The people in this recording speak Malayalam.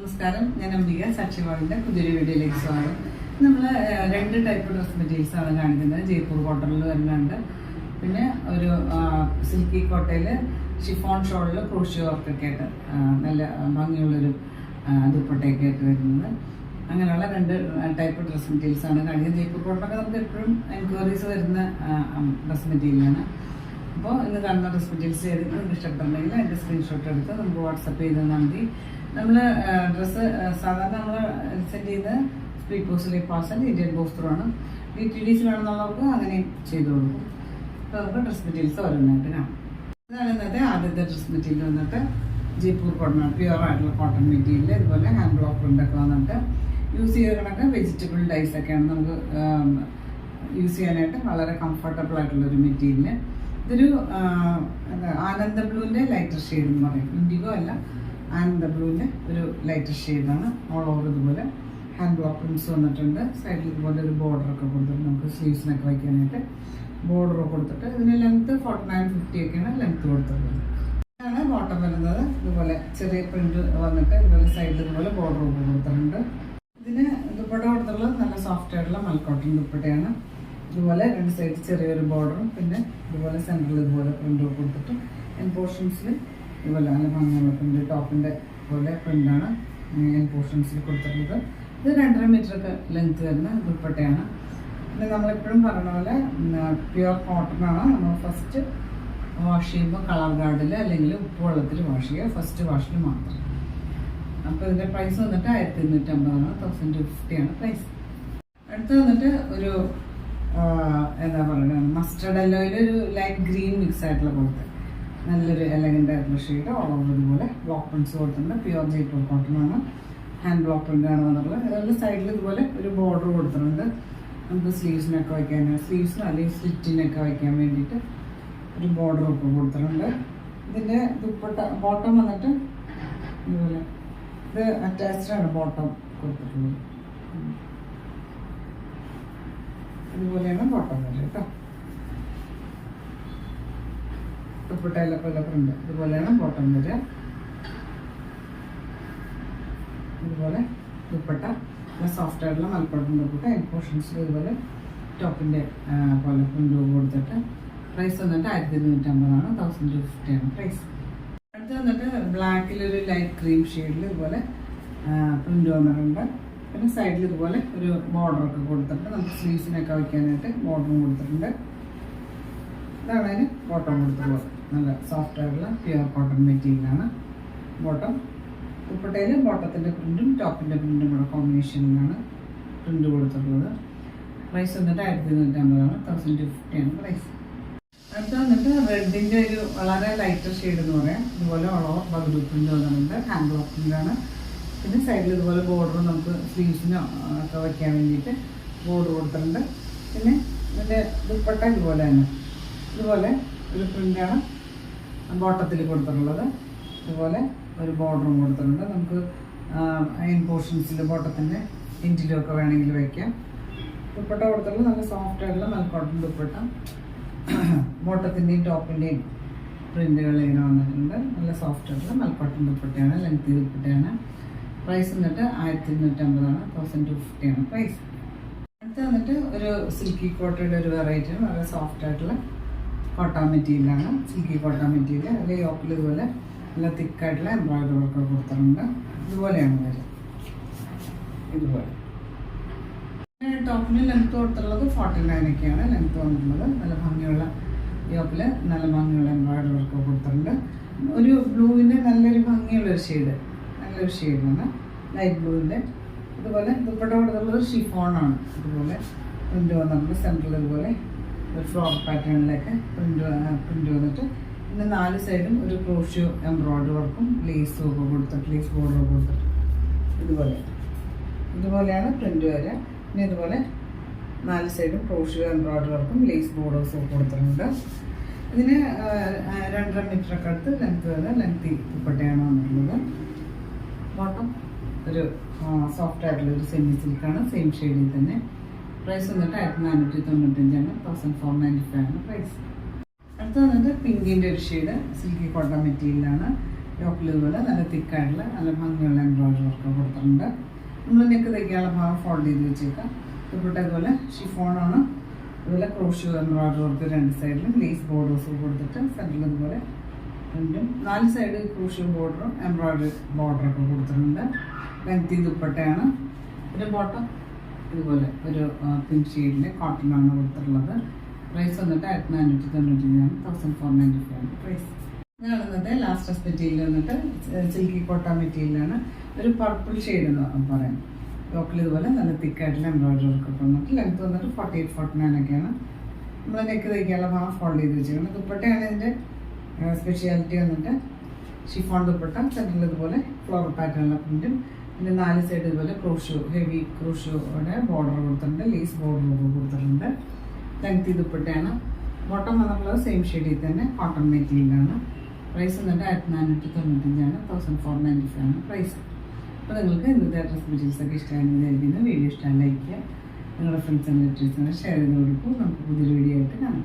നമസ്കാരം, ഞാൻ അംബിക സാക്ഷിവാളിൻ്റെ പുതിയൊരു വീഡിയോയിലേക്ക് സ്വാഗതം. നമ്മൾ രണ്ട് ടൈപ്പ് ഡ്രസ് മെറ്റീരിയൽസ് ആണ് കാണിക്കുന്നത്. ജയ്പൂർ കോട്ടണിൽ വരുന്നുണ്ട്, പിന്നെ ഒരു സിൽക്കി കോട്ടയിൽ ഷിഫോൺ ഷോളിൽ ക്രോഷ്യോ വർക്കൊക്കെ ആയിട്ട് നല്ല ഭംഗിയുള്ളൊരു ദുപ്പട്ടയൊക്കെ ആയിട്ട് വരുന്നത്. അങ്ങനെയുള്ള രണ്ട് ടൈപ്പ് ഡ്രസ് മെറ്റീരിയൽസ് ആണ് കാണിക്കുന്നത്. ജയ്പൂർ കോട്ടണൊക്കെ നമുക്ക് എപ്പോഴും എൻക്വയറീസ് വരുന്ന ഡ്രസ് മെറ്റീരിയലാണ്. അപ്പോൾ ഇന്ന് കാണുന്ന ഡ്രസ് മെറ്റീരിയൽസ് ഏതെങ്കിലും നമുക്ക് ഇഷ്ടപ്പെട്ടുണ്ടെങ്കിൽ അതിൻ്റെ സ്ക്രീൻഷോട്ട് എടുത്ത് നമുക്ക് വാട്സപ്പ് ചെയ്ത് തന്നാൽ മതി. നമ്മൾ ഡ്രസ്സ് സാധാരണ നമ്മൾ സെൻഡ് ചെയ്ത് സ്പീഡ് പോസ്റ്റിലേക്ക് പാർസൽ ഇന്ത്യൻ പോസ്റ്റർ ആണ്. DTDC വേണമെന്നുള്ളവർക്ക് അങ്ങനെ ചെയ്തു കൊടുക്കും. അപ്പോൾ നമുക്ക് ഡ്രസ് മെറ്റീരിയൽസ് ഓരോന്നായിട്ട് കാണാം. ഇതാണ് ഇന്നത്തെ ആദ്യത്തെ ഡ്രസ് മെറ്റീരിയൽ വന്നിട്ട് ജയ്പൂർ കോട്ടൺ, പ്യുവർ ആയിട്ടുള്ള കോട്ടൺ മെറ്റീരിയൽ. ഇതുപോലെ ഹാൻഡ് ബ്ലോക്ക് പ്രിൻ്റൊക്കെ വന്നിട്ട് യൂസ് ചെയ്ത കണക്ക് വെജിറ്റബിൾ ഡൈസ് ഒക്കെയാണ് നമുക്ക് യൂസ് ചെയ്യാനായിട്ട് വളരെ കംഫർട്ടബിൾ ആയിട്ടുള്ളൊരു മെറ്റീരിയൽ. ഇതൊരു ആനന്ദ ബ്ലൂവിൻ്റെ ലൈറ്റർ ഷെയ്ഡ് എന്ന് പറയും. ഇൻഡിഗോ അല്ല, ആനന്ദ ബ്ലൂവിൻ്റെ ഒരു ലൈറ്റർ ഷെയ്ഡാണ്. ഓൾ ഓവർ ഇതുപോലെ ഹാൻഡ് ബ്ലോക്ക് പ്രിൻസ് വന്നിട്ടുണ്ട്. സൈഡിൽ ഇതുപോലെ ഒരു ബോർഡറൊക്കെ കൊടുത്തിട്ട് നമുക്ക് സ്ലീവ്സിനൊക്കെ വയ്ക്കാനായിട്ട് ബോർഡറൊക്കെ കൊടുത്തിട്ട് ഇതിന് ലെങ്ത്ത് 49-50 ഒക്കെയാണ് ലെങ്ത്ത് കൊടുത്തിട്ടുള്ളത്. ഇതാണ് ബോട്ടം വരുന്നത്. ഇതുപോലെ ചെറിയ പ്രിന്റ് വന്നിട്ട് ഇതുപോലെ സൈഡിൽ ഇതുപോലെ ബോർഡറൊക്കെ കൊടുത്തിട്ടുണ്ട്. ഇതിന് ദുപ്പട്ട കൊടുത്തുള്ളത് നല്ല സോഫ്റ്റ് ആയിട്ടുള്ള മൽക്കോട്ടൺ ദുപ്പട്ടയാണ്. ഇതുപോലെ രണ്ട് സൈഡ് ചെറിയൊരു ബോർഡറും പിന്നെ ഇതുപോലെ സെൻറ്ററിൽ ഇതുപോലെ പ്രിൻ്റ് കൊടുത്തിട്ട് എൻ പോർഷൻസിൽ ഇതുപോലെ നല്ല ഭംഗിയുള്ള പ്രിൻ്റ്, ടോപ്പിൻ്റെ പോലെ പ്രിൻ്റാണ് എൻ പോർഷൻസിൽ കൊടുത്തിട്ടുള്ളത്. ഇത് 2.5 മീറ്ററൊക്കെ ലെങ്ത്ത് വരുന്ന ദുപ്പട്ടയാണ്. പിന്നെ നമ്മളെപ്പോഴും പറഞ്ഞ പോലെ പ്യുവർ കോട്ടണാണ്. നമ്മൾ ഫസ്റ്റ് വാഷ് ചെയ്യുമ്പോൾ കളർ ഗാർഡിൽ അല്ലെങ്കിൽ ഉപ്പ് വെള്ളത്തിൽ വാഷ് ചെയ്യുക, ഫസ്റ്റ് വാഷിൽ മാത്രം. അപ്പോൾ ഇതിൻ്റെ പ്രൈസ് വന്നിട്ട് 1250 1250 ആണ് പ്രൈസ്. അടുത്ത് വന്നിട്ട് ഒരു എന്താ പറയുക, മസ്റ്റർഡ് യെല്ലോയിൽ ഒരു ലൈറ്റ് ഗ്രീൻ മിക്സ് ആയിട്ടുള്ള പോലത്തെ നല്ലൊരു എലഗൻ്റ് ആയിട്ടുള്ള ഷെയ്ഡ് ഓൾ ഓവർ ഇതുപോലെ ബ്ലോക്ക് പ്രിൻറ്റ്സ് കൊടുത്തിട്ടുണ്ട്. പ്യുവർ ജയ്പൂർ കോട്ടൺ ആണ്. ഹാൻഡ് ബ്ലോക്ക് പ്രിൻ്റ് ആണ് വന്നിട്ടുള്ളത്. അതുപോലെ സൈഡിൽ ഇതുപോലെ ഒരു ബോർഡർ കൊടുത്തിട്ടുണ്ട്. നമുക്ക് സ്ലീവ്സിനൊക്കെ വയ്ക്കാൻ, സ്ലീവ്സിന് അല്ലെങ്കിൽ സ്ലിറ്റിനൊക്കെ വയ്ക്കാൻ വേണ്ടിയിട്ട് ഒരു ബോർഡറൊക്കെ കൊടുത്തിട്ടുണ്ട്. ഇതിൻ്റെ ദുപ്പട്ട ബോട്ടം വന്നിട്ട് ഇതുപോലെ ഇത് അറ്റാച്ച്ഡാണ് ബോട്ടം കൊടുത്തിട്ടുള്ളത്. ഇതുപോലെയാണ് ബോട്ടം വരിക കേട്ടോ. ദുപ്പട്ടയിലൊക്കെ പ്രിന്റ് ഇതുപോലെയാണ് ബോട്ടം വരിക. ഇതുപോലെ ദുപ്പട്ട സോഫ്റ്റ് ആയിട്ടുള്ള മൽക്കോട്ടൺ ദുപ്പട്ട എൻ പോർഷൻസിൽ ഇതുപോലെ ടോപ്പിൻ്റെ പോലെ പ്രിന്റ് കൊടുത്തിട്ട് പ്രൈസ് വന്നിട്ട് 1250 1250 ആണ് പ്രൈസ്. അടുത്ത് വന്നിട്ട് ബ്ലാക്കിലൊരു ലൈറ്റ് ക്രീം ഷെയ്ഡിൽ ഇതുപോലെ പ്രിന്റ് വന്നിട്ടുണ്ട്. പിന്നെ സൈഡിൽ ഇതുപോലെ ഒരു ബോർഡറൊക്കെ കൊടുത്തിട്ട് നമുക്ക് സ്ലീവ്സിനൊക്കെ വയ്ക്കാനായിട്ട് ബോർഡറും കൊടുത്തിട്ടുണ്ട്. ഇതാണ് അതിന് ബോട്ടം കൊടുത്തിട്ടുള്ളത്. നല്ല സോഫ്റ്റ് ആയിട്ടുള്ള പ്യുവർ കോട്ടൺ മെറ്റീരിയലാണ് ബോട്ടം. ദുപ്പട്ടയിൽ ബോട്ടത്തിൻ്റെ പ്രിൻറ്റും ടോപ്പിൻ്റെ പ്രിൻറ്റും കൂടെ കോമ്പിനേഷനിലാണ് പ്രിൻറ്റ് കൊടുത്തിട്ടുള്ളത്. പ്രൈസ് വന്നിട്ട് 1250 1250 ആണ് പ്രൈസ്. അടുത്ത് വന്നിട്ട് റെഡിൻ്റെ ഒരു വളരെ ലൈറ്റർ ഷെയ്ഡ് എന്ന് പറയാം. ഇതുപോലെ ഓളോ ബഗഡു പ്രിൻറ്റ് വന്നിട്ടുണ്ട്. ഹാൻഡ് ബ്ലോക്ക് പ്രിൻ്റാണ്. പിന്നെ സൈഡിൽ ഇതുപോലെ ബോർഡർ നമുക്ക് സ്ലീവ്സിനോ ഒക്കെ വയ്ക്കാൻ വേണ്ടിയിട്ട് ബോർഡർ കൊടുത്തിട്ടുണ്ട്. പിന്നെ ഇതിൻ്റെ ദുപ്പട്ട ഇതുപോലെ തന്നെ ഇതുപോലെ ഒരു പ്രിൻ്റാണ് ബോട്ടത്തിൽ കൊടുത്തിട്ടുള്ളത്. ഇതുപോലെ ഒരു ബോർഡറും കൊടുത്തിട്ടുണ്ട്. നമുക്ക് അയൺ പോർഷൻസിൽ ബോട്ടത്തിൻ്റെ എൻഡിലും ഒക്കെ വേണമെങ്കിൽ വയ്ക്കാം. ദുപ്പട്ട കൊടുത്തിട്ടുള്ളത് നല്ല സോഫ്റ്റ് ആയിട്ടുള്ള മൽക്കോട്ടൺ ദുപ്പട്ട. ബോട്ടത്തിൻ്റെയും ടോപ്പിൻ്റെയും പ്രിൻ്റുകൾ ഇങ്ങനെ വന്നിട്ടുണ്ട്. നല്ല സോഫ്റ്റ് ആയിട്ടുള്ള മൽക്കോട്ടൺ ദുപ്പട്ടയാണ്, ലെങ്തി ദുപ്പട്ടയാണ്. പ്രൈസ് വന്നിട്ട് 1250 1250 ആണ് പ്രൈസ്. അടുത്ത് വന്നിട്ട് ഒരു സിൽക്കി കോട്ടയുടെ ഒരു വെറൈറ്റിയാണ്. വളരെ സോഫ്റ്റ് ആയിട്ടുള്ള കോട്ട മെറ്റീരിയലാണ്. സിൽക്കി കോട്ട മെറ്റീരിയൽ. അതിൽ യോക്കിൽ ഇതുപോലെ നല്ല തിക്കായിട്ടുള്ള എംബ്രോയിഡറി വർക്ക് കൊടുത്തിട്ടുണ്ട്. ഇതുപോലെയാണ് വരിക. ഇതുപോലെ ടോപ്പിന് ലെങ്ത്ത് കൊടുത്തിട്ടുള്ളത് 49 ഒക്കെയാണ് ലെങ്ത്ത് വന്നിട്ടുള്ളത്. നല്ല ഭംഗിയുള്ള യോക്കിൽ നല്ല ഭംഗിയുള്ള എംബ്രോയിഡറി വർക്ക് കൊടുത്തിട്ടുണ്ട്. ഒരു ബ്ലൂവിൻ്റെ നല്ലൊരു ഭംഗിയുള്ളൊരു ഷെയ്ഡ്, നല്ലൊരു ഷെയ്ഡാണ് ലൈറ്റ് ബ്ലൂവിൻ്റെ. ഇതുപോലെ ദുപ്പട്ട കൊടുത്തുള്ളത് ഷിഫോണാണ്. ഇതുപോലെ പ്രിൻ്റ് വന്നിട്ടുണ്ട്. സെൻറ്ററിൽ ഇതുപോലെ ഒരു ഫ്ലോർ പാറ്റേണിലേക്ക് പ്രിൻ്റ് വന്നിട്ട് പിന്നെ 4 സൈഡും ഒരു ക്രോഷ്യോ എംബ്രോയിഡറി വർക്കും ലേസും ഒക്കെ കൊടുത്തിട്ട് ലേസ് ബോർഡറൊക്കെ കൊടുത്തിട്ട് ഇതുപോലെയാണ് പ്രിൻ്റ് വരിക. പിന്നെ ഇതുപോലെ 4 സൈഡും ക്രോഷ്യോ എംബ്രോയിഡറി വർക്കും ലേസ് ബോർഡേഴ്സും ഒക്കെ കൊടുത്തിട്ടുണ്ട്. ഇതിന് 2.5 മീറ്ററൊക്കെ അടുത്ത് ലെങ്ത്ത് വരുന്ന ലെങ്തി ദുപ്പട്ടയാണ് വന്നിട്ടുള്ളത്. ബോട്ടം ഒരു സോഫ്റ്റ് ആയിട്ടുള്ള ഒരു സെമി സിൽക്കാണ്, സെയിം ഷെയ്ഡിൽ തന്നെ. പ്രൈസ് വന്നിട്ട് 1495 1495 ആണ് പ്രൈസ്. അടുത്ത വന്നിട്ട് പിങ്കിൻ്റെ ഒരു ഷെയ്ഡ് സിൽക്കി കോട്ടൺ മെറ്റീരിയലാണ്. യോക്കിൽ ഇതുപോലെ നല്ല തിക്കായിട്ടുള്ള നല്ല ഭംഗിയുള്ള എംബ്രോയിഡറി വർക്ക് കൊടുത്തിട്ടുണ്ട്. നമ്മൾ നെക്ക് തയ്ക്കാനുള്ള ഭാഗം ഫോൾഡ് ചെയ്ത് വെച്ചേക്കാം. ദുപ്പട്ട ഇതുപോലെ ഷിഫോണാണ്. അതുപോലെ ക്രോഷ്യോ എംബ്രോയിഡറി കൊടുത്ത് രണ്ട് സൈഡിലും ലേസ് ബോർഡേഴ്സ് കൊടുത്തിട്ട് സെൻറ്ററിൽ ഇതുപോലെ രണ്ടും 4 സൈഡ് ക്രോഷ്യോ ബോർഡറും എംബ്രോയിഡറി ബോർഡറൊക്കെ കൊടുത്തിട്ടുണ്ട്. ലെങ്തി ദുപ്പട്ടയാണ്. ഒരു ബോട്ടം ഇതുപോലെ ഒരു പിങ്ക് ഷെയ്ഡിൻ്റെ കോട്ടനാണ് കൊടുത്തിട്ടുള്ളത്. പ്രൈസ് വന്നിട്ട് 1495 1495 പ്രൈസ്. കാണുന്നത് ലാസ്റ്റ് മെറ്റീരിയൽ വന്നിട്ട് സിൽക്കി കോട്ട മെറ്റീരിയലാണ്. ഒരു പർപ്പിൾ ഷെയ്ഡ് എന്ന് പറയാം. ടോപ്പിൽ ഇതുപോലെ നല്ല തിക്കായിട്ടുള്ള എംബ്രോയിഡറി ഒക്കെ വന്നിട്ട് ലെങ്ത് വന്നിട്ട് 48-49 ഒക്കെയാണ്. നമ്മൾ നെക്ക് തയ്ക്കാനുള്ള ഭാഗം ഫോൾഡ് ചെയ്ത് വെച്ചിരിക്കുന്നത്. ദുപ്പട്ടയാണ് ഇതിൻ്റെ സ്പെഷ്യാലിറ്റി വന്നിട്ട് ഷിഫോൺ ദുപ്പട്ട. സെൻറ്ററിൽ ഇതുപോലെ ഫ്ലവർ പാറ്റേണുള്ള പ്രിൻറ്റും പിന്നെ 4 സൈഡ് ഇതുപോലെ ക്രോഷ്യോ ഹെവി ക്രോഷ്യോയുടെ ബോർഡർ കൊടുത്തിട്ടുണ്ട്. ലേസ് ബോർഡറൊക്കെ കൊടുത്തിട്ടുണ്ട്. ലെങ്തി ദുപ്പട്ടയാണ്. ബോട്ടം വന്നിട്ടുള്ളത് സെയിം ഷെയ്ഡിൽ തന്നെ കോട്ടൺ മെറ്റീരിയലാണ്. പ്രൈസ് വന്നിട്ട് 1495 1495 പ്രൈസ്. അപ്പോൾ നിങ്ങൾക്ക് ഇന്നത്തെ ഡ്രസ് മെറ്റീരിയൽസൊക്കെ ഇഷ്ടമായെന്ന് വിചാരിക്കുന്നു. വീഡിയോ ഇഷ്ടമായി ലൈക്ക് ചെയ്യുക. നിങ്ങളുടെ ഫ്രണ്ട്സ് ആൻഡ് റിലേറ്റീവ്സിനെ ഷെയർ ചെയ്ത് കൊടുക്കും. നമുക്ക് പുതിയൊരു വീഡിയോ ആയിട്ട് കാണാം.